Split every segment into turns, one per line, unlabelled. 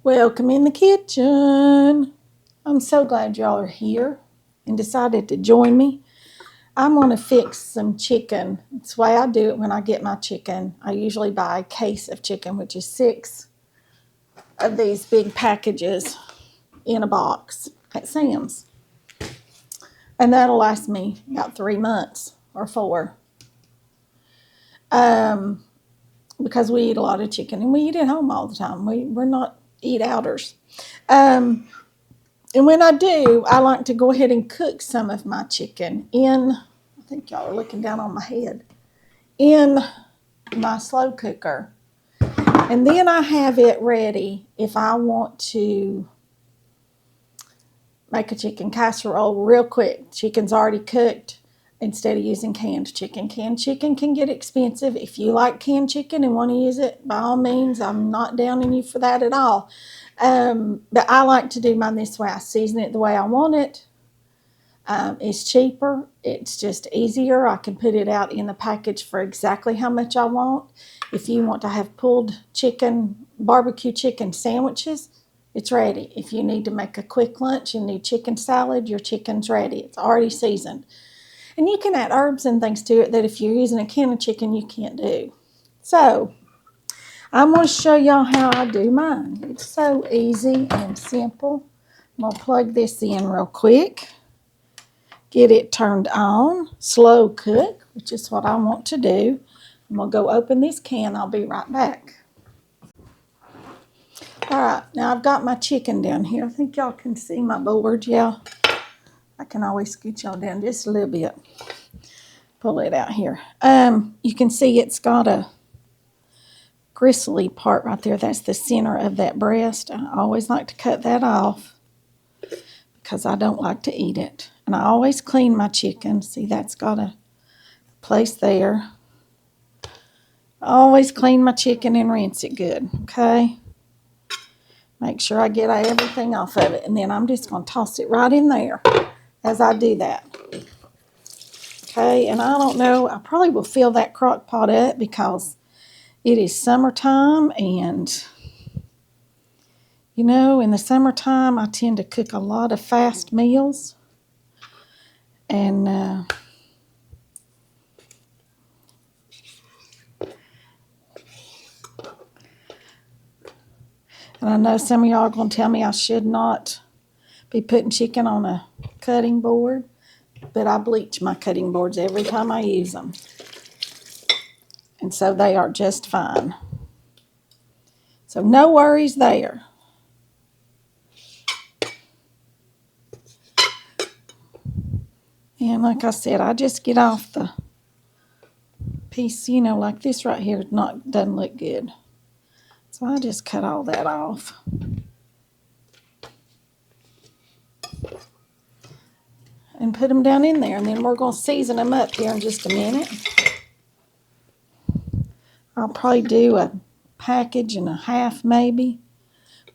Welcome in the kitchen. I'm so glad y'all are here and decided to join me. I'm going to fix some chicken. It's the way I do it when I get my chicken. I usually buy a case of chicken, which is 6 of these big packages in a box at Sam's. And that'll last me about 3 months or 4. Because we eat a lot of chicken and we eat at home all the time. We're not eat outers. And when I do, I like to go ahead and cook some of my chicken I think y'all are looking down on my head, in my slow cooker. And then I have it ready if I want to make a chicken casserole real quick. Chicken's already cooked instead of using canned chicken. Canned chicken can get expensive. If you like canned chicken and want to use it, by all means, I'm not downing you for that at all. But I like to do mine this way. I season it the way I want it. It's cheaper. It's just easier. I can put it out in the package for exactly how much I want. If you want to have pulled chicken, barbecue chicken sandwiches, it's ready. If you need to make a quick lunch and need chicken salad, your chicken's ready. It's already seasoned. And you can add herbs and things to it that if you're using a can of chicken, you can't do. So, I'm going to show y'all how I do mine. It's so easy and simple. I'm going to plug this in real quick. Get it turned on. Slow cook, which is what I want to do. I'm going to go open this can. I'll be right back. All right, now I've got my chicken down here. I think y'all can see my board, yeah. I can always scoot y'all down just a little bit. Pull it out here. You can see it's got a gristly part right there. That's the center of that breast. I always like to cut that off because I don't like to eat it. And I always clean my chicken. See, that's got a place there. I always clean my chicken and rinse it good, okay? Make sure I get everything off of it. And then I'm just going to toss it right in there as I do that. Okay, and I don't know, I probably will fill that crock pot up because it is summertime, and you know, in the summertime, I tend to cook a lot of fast meals. And I know some of y'all are going to tell me I should not be putting chicken on a cutting board, but I bleach my cutting boards every time I use them. And so they are just fine. So no worries there. And like I said, I just get off the piece, you know, like this right here doesn't look good. So I just cut all that off. And put them down in there. And then we're going to season them up here in just a minute. I'll probably do a package and a half maybe,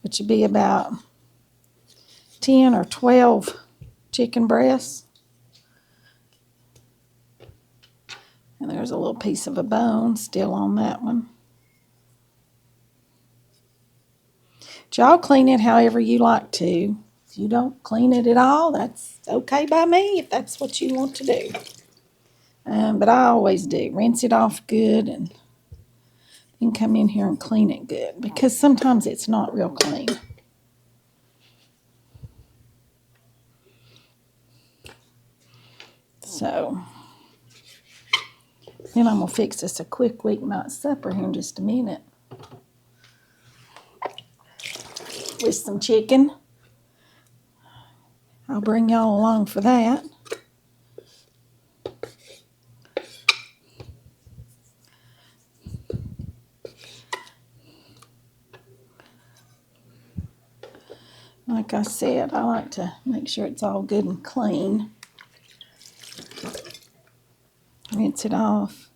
which would be about 10 or 12 chicken breasts. And there's a little piece of a bone still on that one. But y'all clean it however you like to. If you don't clean it at all, that's okay by me if that's what you want to do. But I always do. Rinse it off good and then come in here and clean it good because sometimes it's not real clean. So, then I'm going to fix us a quick weeknight supper here in just a minute. With some chicken. I'll bring y'all along for that. Like I said, I like to make sure it's all good and clean. Rinse it off.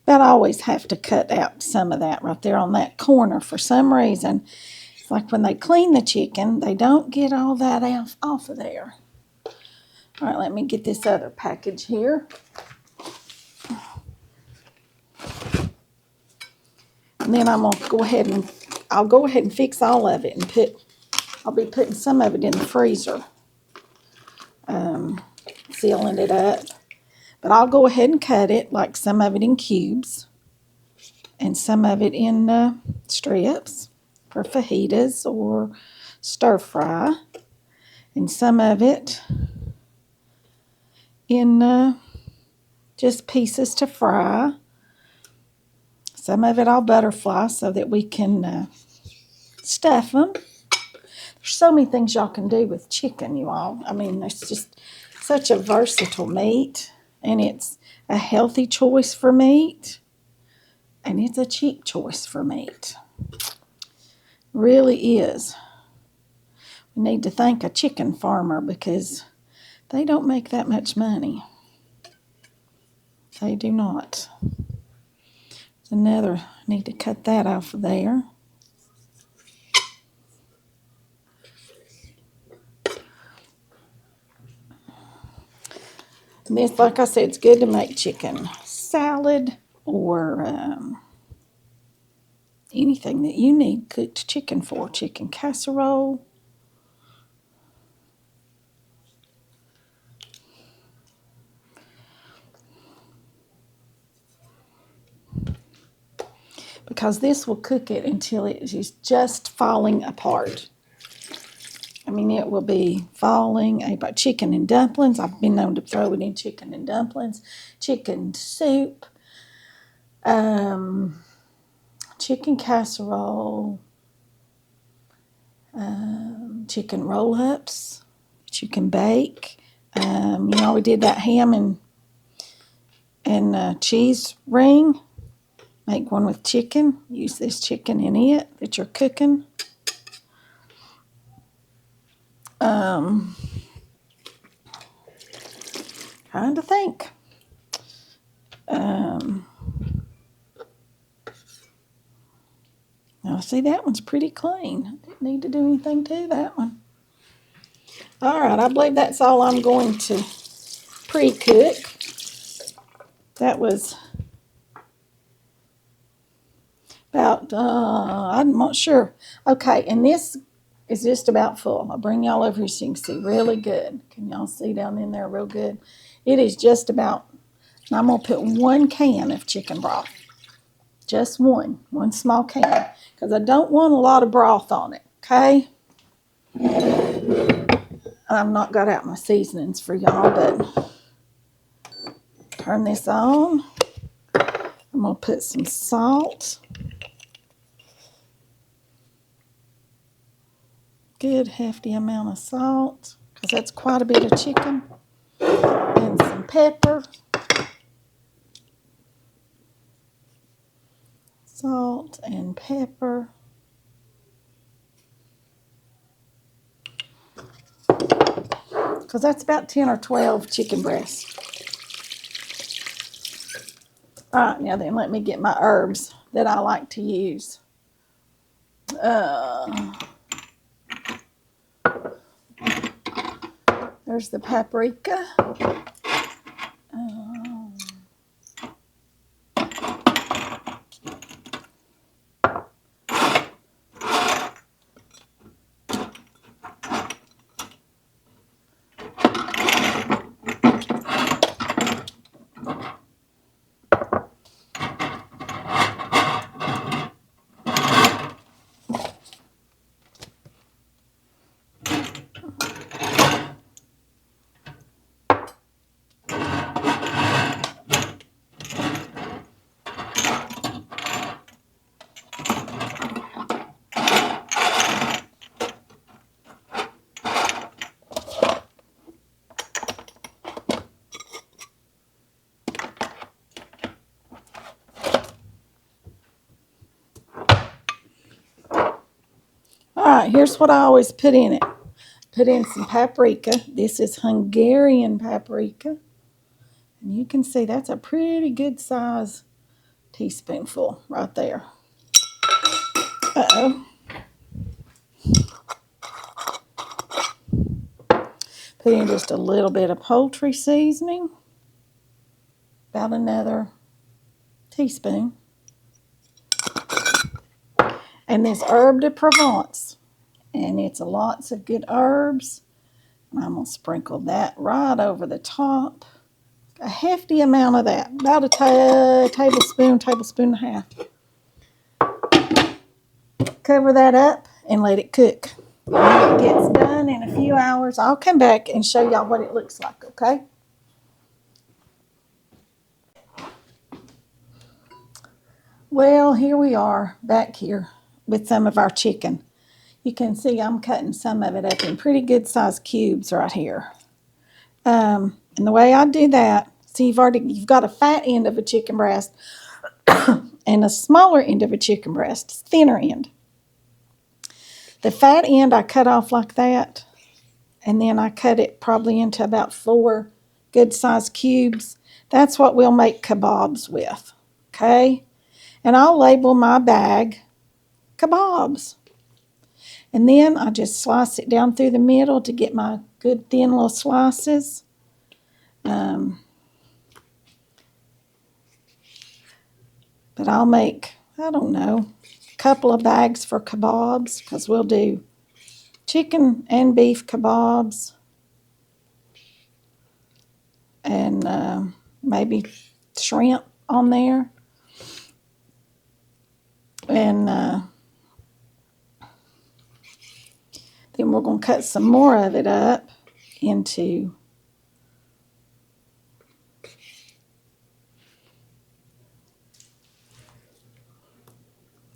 But I always have to cut out some of that right there on that corner for some reason. It's like when they clean the chicken, they don't get all that off of there. All right, let me get this other package here. And then I'm going to go ahead and I'll go ahead and fix all of it and I'll be putting some of it in the freezer, sealing it up. But I'll go ahead and cut it, like some of it in cubes and some of it in strips for fajitas or stir fry, and some of it in just pieces to fry. Some of it I'll butterfly so that we can stuff them. There's so many things y'all can do with chicken, you all. I mean, it's just such a versatile meat, and it's a healthy choice for meat, and it's a cheap choice for meat. Really is. We need to thank a chicken farmer because they don't make that much money. They do not. There's another, I need to cut that off of there. And this, like I said, it's good to make chicken salad or anything that you need cooked chicken for. Chicken casserole. Because this will cook it until it is just falling apart. I mean, it will be falling apart. Chicken and dumplings. I've been known to throw it in chicken and dumplings. Chicken soup. Chicken casserole. Chicken roll-ups that you can bake. We did that ham and cheese ring. Make one with chicken. Use this chicken in it that you're cooking. Trying to think. Now, see, that one's pretty clean. Didn't need to do anything to that one. All right, I believe that's all I'm going to pre-cook. That was about, I'm not sure. Okay, and this is just about full. I'll bring y'all over here so you can see really good. Can y'all see down in there real good? It is just about, and I'm going to put 1 can of chicken broth. Just one small can, because I don't want a lot of broth on it, okay? I've not got out my seasonings for y'all, but turn this on. I'm going to put some salt. Good hefty amount of salt, because that's quite a bit of chicken. And some pepper. Salt and pepper. Because that's about 10 or 12 chicken breasts. All right, now then, let me get my herbs that I like to use. There's the paprika. All right, here's what I always put in it. Put in some paprika. This is Hungarian paprika. And you can see that's a pretty good size teaspoonful right there. Uh-oh. Put in just a little bit of poultry seasoning. About another teaspoon. And this herb de Provence. And it's lots of good herbs. And I'm going to sprinkle that right over the top. A hefty amount of that. About a tablespoon, tablespoon and a half. Cover that up and let it cook. When it gets done in a few hours, I'll come back and show y'all what it looks like, okay? Well, here we are back here with some of our chicken. You can see I'm cutting some of it up in pretty good sized cubes right here. And the way I do that, see you've got a fat end of a chicken breast and a smaller end of a chicken breast, thinner end. The fat end I cut off like that, and then I cut it probably into about 4 good sized cubes. That's what we'll make kebabs with, okay? And I'll label my bag kebabs. And then I just slice it down through the middle to get my good thin little slices. But I'll make, I don't know, a couple of bags for kebabs, because we'll do chicken and beef kebabs. And maybe shrimp on there. And then we're going to cut some more of it up into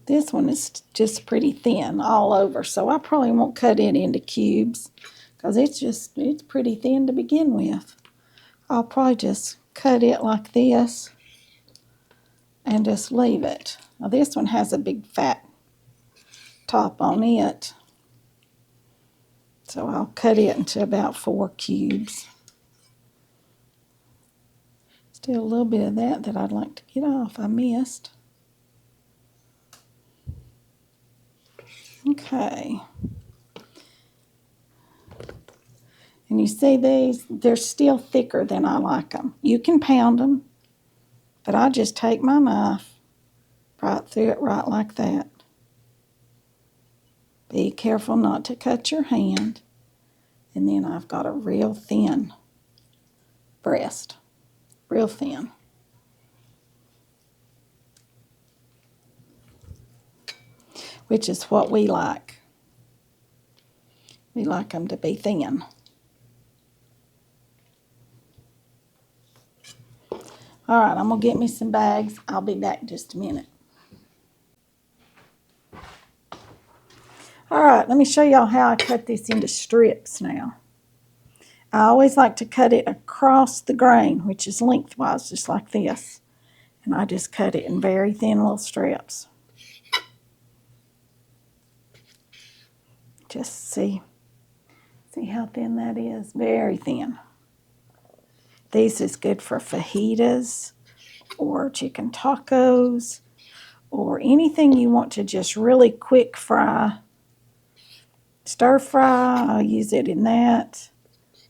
this one is just pretty thin all over, so I probably won't cut it into cubes because it's pretty thin to begin with. I'll probably just cut it like this and just leave it. Now this one has a big fat top on it, so I'll cut it into about 4 cubes. Still a little bit of that I'd like to get off. I missed. Okay. And you see these, they're still thicker than I like them. You can pound them, but I just take my knife right through it right like that. Be careful not to cut your hand. And then I've got a real thin breast, real thin. Which is what we like. We like them to be thin. All right, I'm going to get me some bags. I'll be back in just a minute. All right, let me show y'all how I cut this into strips now. I always like to cut it across the grain, which is lengthwise, just like this. And I just cut it in very thin little strips. Just see how thin that is? Very thin. These is good for fajitas or chicken tacos or anything you want to just really quick fry. Stir fry, I'll use it in that.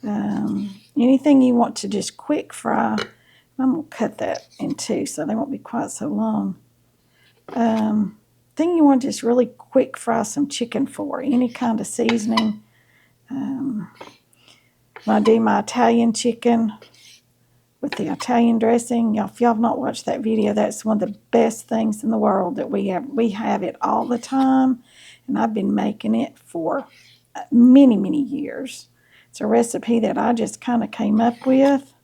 Anything you want to just quick fry, I'm going to cut that in 2 so they won't be quite so long. Thing you want to just really quick fry some chicken for, any kind of seasoning. When I do my Italian chicken with the Italian dressing, if y'all have not watched that video, that's one of the best things in the world that we have. We have it all the time, and I've been making it for many, many years. It's a recipe that I just kind of came up with,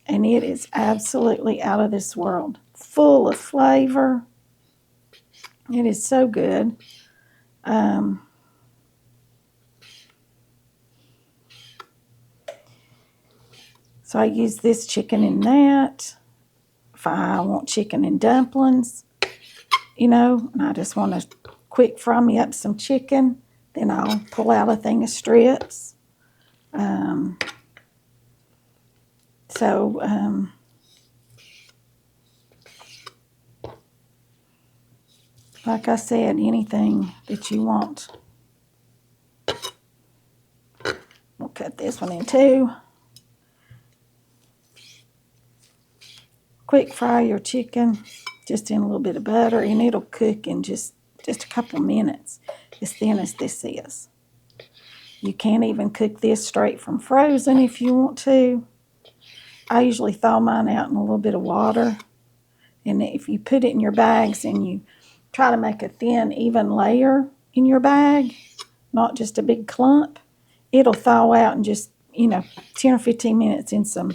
and it is absolutely out of this world. Full of flavor. It is so good. So I use this chicken in that. If I want chicken and dumplings, and I just want to quick fry me up some chicken, then I'll pull out a thing of strips. Like I said, anything that you want. We'll cut this one in 2. Quick fry your chicken just in a little bit of butter, and it'll cook in just just a couple minutes, as thin as this is. You can't even cook this straight from frozen if you want to. I usually thaw mine out in a little bit of water. And if you put it in your bags and you try to make a thin, even layer in your bag, not just a big clump, it'll thaw out in just, 10 or 15 minutes in some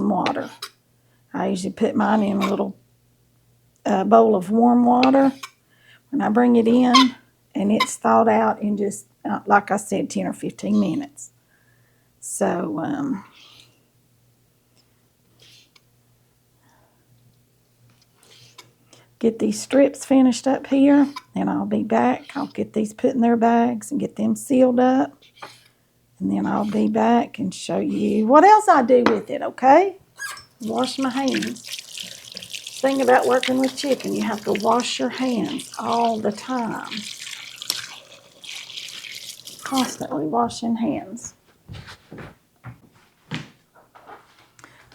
water. I usually put mine in a little bowl of warm water when I bring it in, and it's thawed out in just, like I said, 10 or 15 minutes. So, get these strips finished up here, and I'll be back. I'll get these put in their bags and get them sealed up. And then I'll be back and show you what else I do with it, okay? Wash my hands. Thing about working with chicken, you have to wash your hands all the time. Constantly washing hands.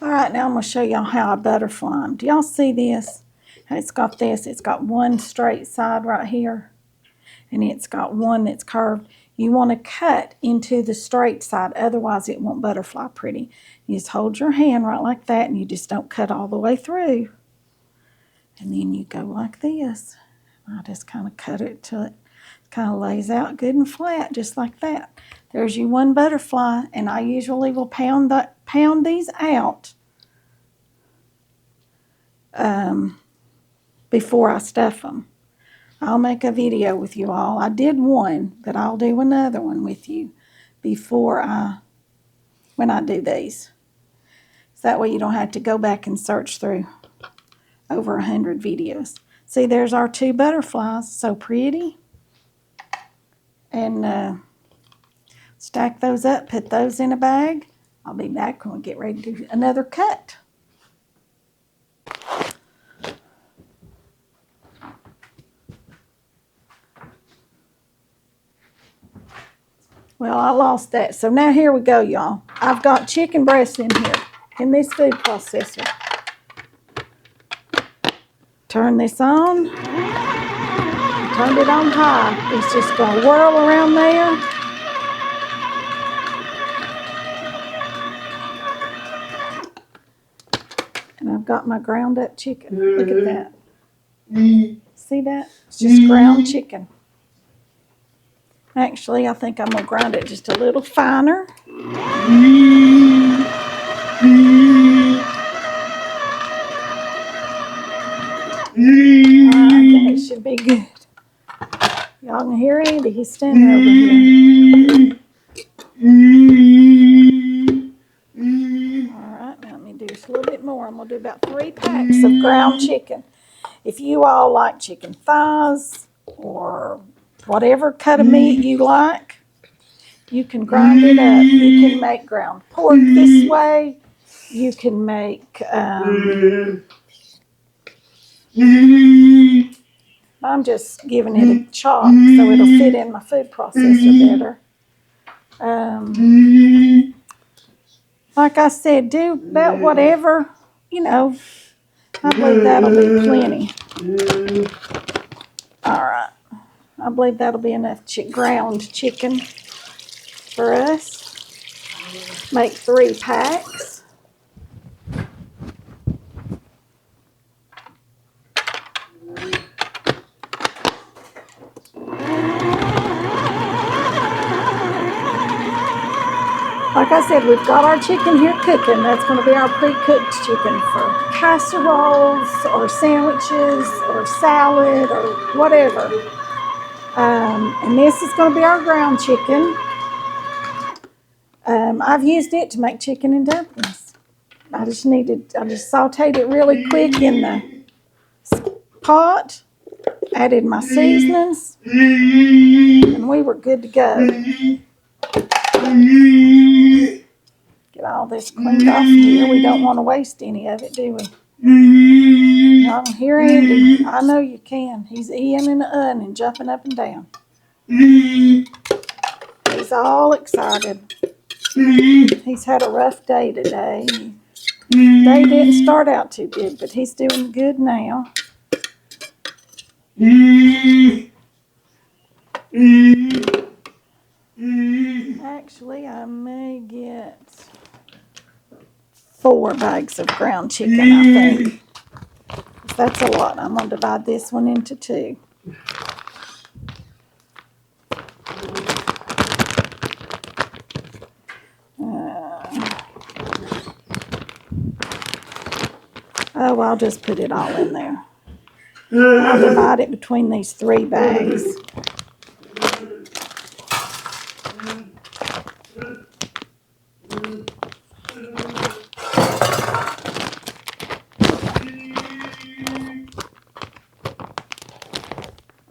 All right, now I'm going to show y'all how I butterfly them. Do y'all see this? It's got this. It's got one straight side right here, and it's got one that's curved. You want to cut into the straight side, otherwise it won't butterfly pretty. You just hold your hand right like that, and you just don't cut all the way through. And then you go like this. I just kind of cut it till it kind of lays out good and flat, just like that. There's your one butterfly, and I usually will pound these out before I stuff them. I'll make a video with you all. I did one, but I'll do another one with you when I do these. So that way you don't have to go back and search through over 100 videos. See, there's our two butterflies, so pretty. And stack those up, put those in a bag. I'll be back when we get ready to do another cut. Well, I lost that. So now here we go, y'all. I've got chicken breast in here, in this food processor. Turn this on. Turned it on high. It's just going to whirl around there. And I've got my ground up chicken. Look at that. See that? It's just ground chicken. Actually, I think I'm going to grind it just a little finer. I think it should be good. Y'all can hear Andy. He's standing over here. All right, now let me do just a little bit more. I'm going to do about 3 packs of ground chicken. If you all like chicken thighs or whatever cut of meat you like, you can grind it up. You can make ground pork this way. You can make, I'm just giving it a chop so it'll fit in my food processor better. Like I said, do about whatever, I believe that'll be plenty. All right. I believe that'll be enough ground chicken for us. Make 3 packs. Like I said, we've got our chicken here cooking. That's going to be our pre-cooked chicken for casseroles or sandwiches or salad or whatever. And this is going to be our ground chicken. I've used it to make chicken and dumplings. I just sauteed it really quick in the pot, added my seasonings, and we were good to go. Get all this cleaned off here. We don't want to waste any of it, do we? I can hear Andy. I know you can. He's eeing and and jumping up and down. He's all excited. He's had a rough day today. Day didn't start out too good, but he's doing good now. Actually, I may get 4 bags of ground chicken, I think. That's a lot. I'm going to divide this one into 2. Oh, I'll just put it all in there. I'll divide it between these 3 bags.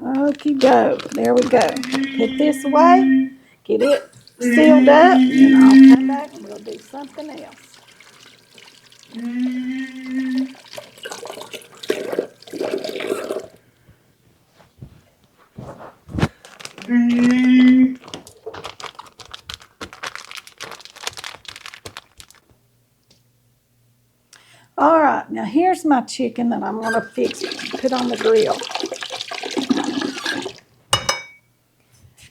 Okie doke. There we go. Put this away. Get it sealed up. And I'll come back and we'll do something else. All right, now here's my chicken that I'm going to put on the grill.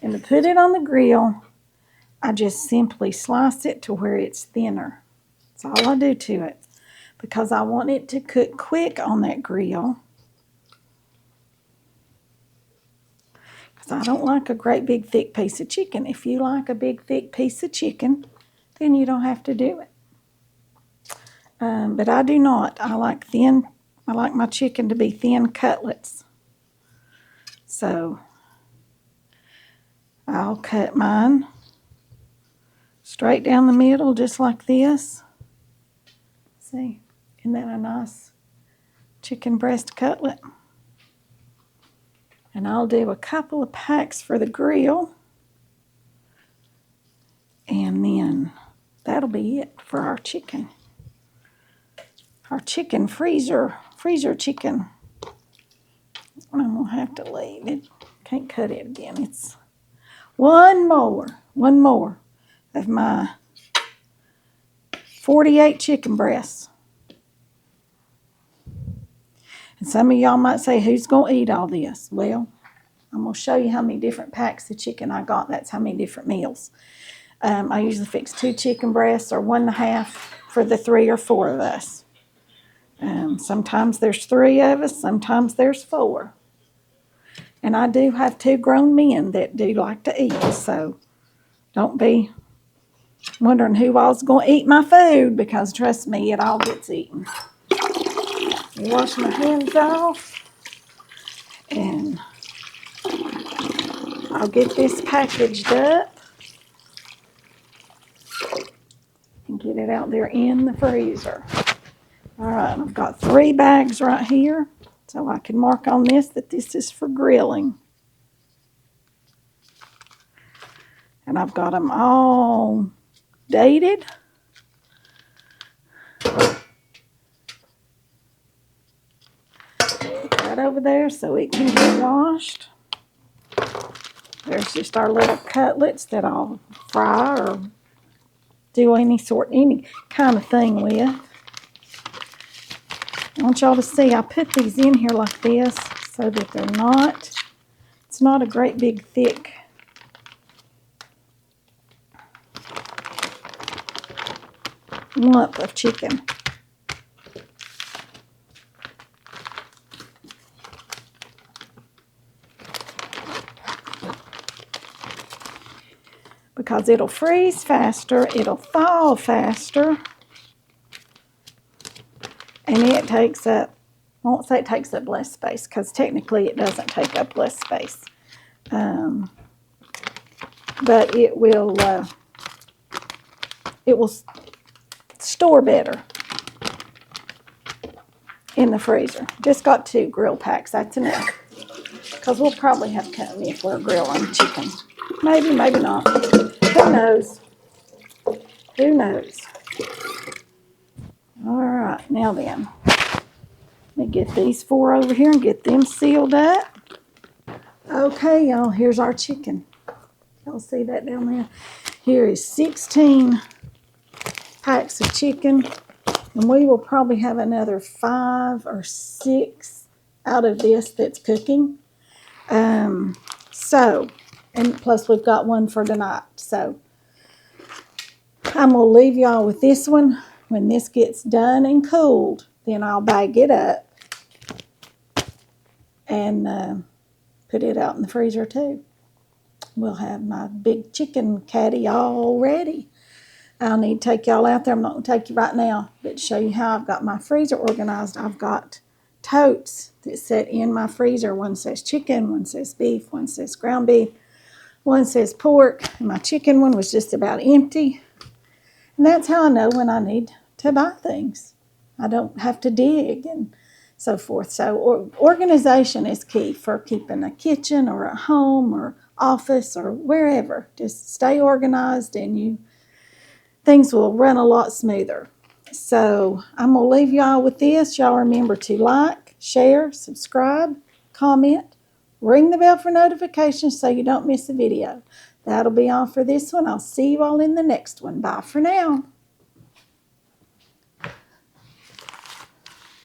And to put it on the grill, I just simply slice it to where it's thinner. That's all I do to it, because I want it to cook quick on that grill. Because I don't like a great big thick piece of chicken. If you like a big thick piece of chicken, then you don't have to do it. But I do not. I like my chicken to be thin cutlets. So I'll cut mine straight down the middle, just like this. See, isn't that a nice chicken breast cutlet? And I'll do a couple of packs for the grill. And then that'll be it for our chicken. Our chicken freezer chicken. I'm gonna have to leave it. Can't cut it again. It's one more of my 48 chicken breasts. And some of y'all might say, who's gonna eat all this? Well, I'm gonna show you how many different packs of chicken I got. That's how many different meals. I usually fix 2 chicken breasts or 1.5 for the 3 or 4 of us. Sometimes there's 3 of us, sometimes there's 4. And I do have 2 grown men that do like to eat, so don't be wondering who all's going to eat my food, because trust me, it all gets eaten. Wash my hands off, and I'll get this packaged up and get it out there in the freezer. All right, I've got 3 bags right here, so I can mark on this that this is for grilling. And I've got them all dated. Put that over there so it can get washed. There's just our little cutlets that I'll fry or do any kind of thing with. I want y'all to see I put these in here like this so that it's not a great big thick lump of chicken. Because it'll freeze faster, it'll thaw faster, and it takes up, I won't say it takes up less space, because technically it doesn't take up less space. But it will store better in the freezer. Just got 2 grill packs, that's enough. Because we'll probably have company if we're grilling chicken. Maybe, maybe not. Who knows? Who knows? All right, now then. Let me get these 4 over here and get them sealed up. Okay, y'all, here's our chicken. Y'all see that down there? Here is 16 packs of chicken. And we will probably have another 5 or 6 out of this that's cooking. And plus we've got one for tonight. So I'm going to leave y'all with this one. When this gets done and cooled, then I'll bag it up and put it out in the freezer too. We'll have my big chicken caddy all ready. I'll need to take y'all out there. I'm not going to take you right now, but to show you how I've got my freezer organized. I've got totes that sit in my freezer. One says chicken, one says beef, one says ground beef, one says pork. And my chicken one was just about empty. And that's how I know when I need to buy things. I don't have to dig and so forth. So organization is key for keeping a kitchen or a home or office or wherever. Just stay organized and things will run a lot smoother. So I'm going to leave y'all with this. Y'all remember to like, share, subscribe, comment, ring the bell for notifications so you don't miss a video. That'll be all for this one. I'll see you all in the next one. Bye for now.